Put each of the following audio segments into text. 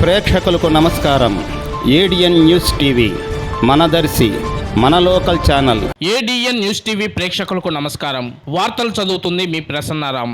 ప్రేక్షకులకు నమస్కారం. ADN news TV మనదర్శి మన local channel. ADN news TV ప్రేక్షకులకు నమస్కారం. వార్తలు చదువుతుంది మీ ప్రసన్నారాం.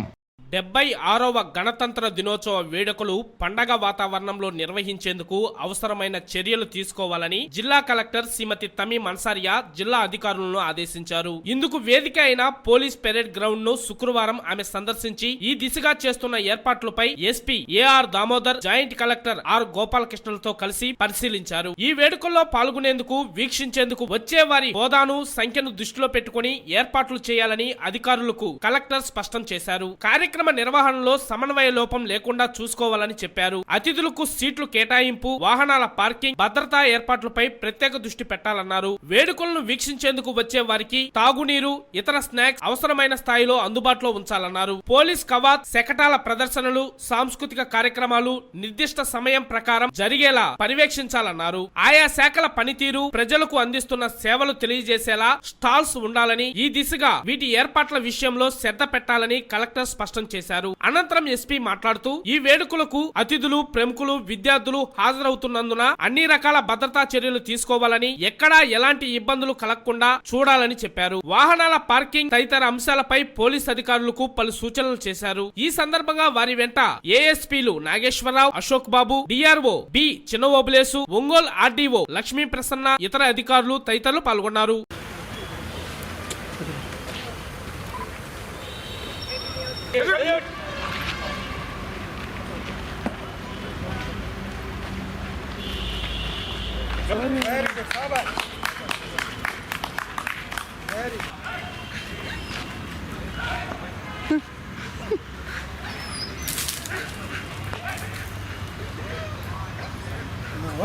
76వ గణతంత్ర దినోత్సవ వేడుకలు పండగ వాతావరణంలో నిర్వహించేందుకు అవసరమైన చర్యలు తీసుకోవాలని జిల్లా కలెక్టర్ శ్రీమతి తమీం అన్సారియా జిల్లా అధికారులను ఆదేశించారు. ఇందుకు వేదిక అయిన పోలీస్ పెరేడ్ గ్రౌండ్ ను శుక్రవారం ఆమె సందర్శించి ఈ దిశగా చేస్తున్న ఏర్పాట్లపై SP AR Damodar, joint collector R గోపాలకృష్ణలతో కలిసి పరిశీలించారు. ఈ వేడుకల్లో పాల్గొనేందుకు, వీక్షించేందుకు వచ్చే వారి హోదాను, సంఖ్యను దృష్టిలో పెట్టుకుని ఏర్పాట్లు చేయాలని అధికారులకు కలెక్టర్ స్పష్టం చేశారు. కార్యక్రమ నిర్వహణలో సమన్వయ లోపం లేకుండా చూసుకోవాలని చెప్పారు. అతిథులకు సీట్లు కేటాయింపు, వాహనాల పార్కింగ్, భద్రతా ఏర్పాట్లపై ప్రత్యేక దృష్టి పెట్టాలన్నారు. వేడుకలను వీక్షించేందుకు వచ్చే వారికి తాగునీరు, ఇతర స్నాక్స్ అవసరమైన స్థాయిలో అందుబాటులో ఉంచాలన్నారు. పోలీస్ కవాత్, శకటాల ప్రదర్శనలు, సాంస్కృతిక కార్యక్రమాలు నిర్దిష్ట సమయం ప్రకారం జరిగేలా పర్యవేక్షించాలన్నారు. ఆయా శాఖల పనితీరు, ప్రజలకు అందిస్తున్న సేవలు తెలియజేసేలా స్టాల్స్ ఉండాలని, ఈ దిశగా వీటి ఏర్పాట్ల విషయంలో శ్రద్ధ పెట్టాలని కలెక్టర్ స్పష్టం చేశారు. అనంతరం ఎస్పీ మాట్లాడుతూ ఈ వేడుకలకు అతిథులు, ప్రముఖులు, విద్యార్థులు హాజరవుతున్నందున అన్ని రకాల భద్రతా చర్యలు తీసుకోవాలని, ఎక్కడా ఎలాంటి ఇబ్బందులు కలగకుండా చూడాలని చెప్పారు. వాహనాల పార్కింగ్ తదితర అంశాలపై పోలీస్ అధికారులకు పలు సూచనలు చేశారు. ఈ సందర్భంగా వారి వెంట ఏఎస్పీలు Nageswararao, Ashok Babu, DRO B Chinnaobulesu, Ongole RDO Lakshmi Prasanna, ఇతర అధికారులు తదితరులు పాల్గొన్నారు.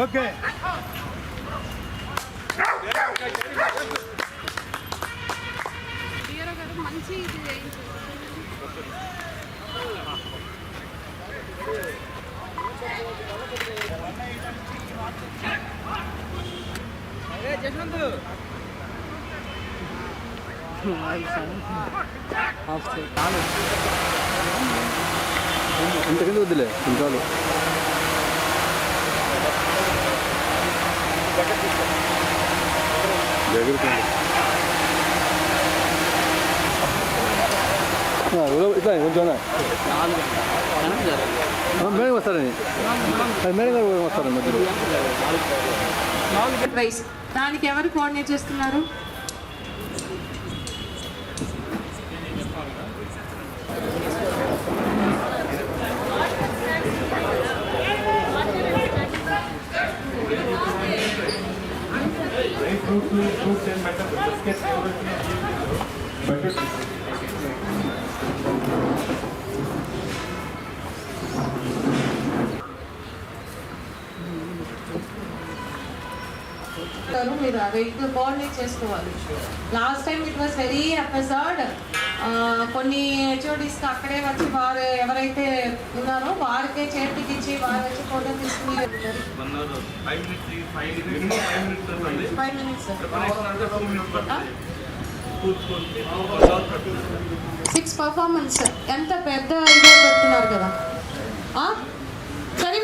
ఓకే మంచి ఇంతకింద వద్దులే ఇంకాలు ఇట్లా కొంచెం మేడం వస్తారని మేడం గారు వస్తారండి మధ్యలో. దానికి ఎవరు కోఆర్డినేట్ చేస్తున్నారు? మీరు అవి కోఆర్డినేట్ చేసుకోవాలి. Last time it was very episode. కొన్ని హెచ్ఓడీస్కి అక్కడే వచ్చి వారు ఎవరైతే ఉన్నారో వారికే చేతికి ఇచ్చి వారు వచ్చి ఫోటో తీసుకుని 5 minutes 6 పర్ఫార్మెన్స్ ఎంత పెద్ద ఇదే పెడుతున్నారు కదా. సరే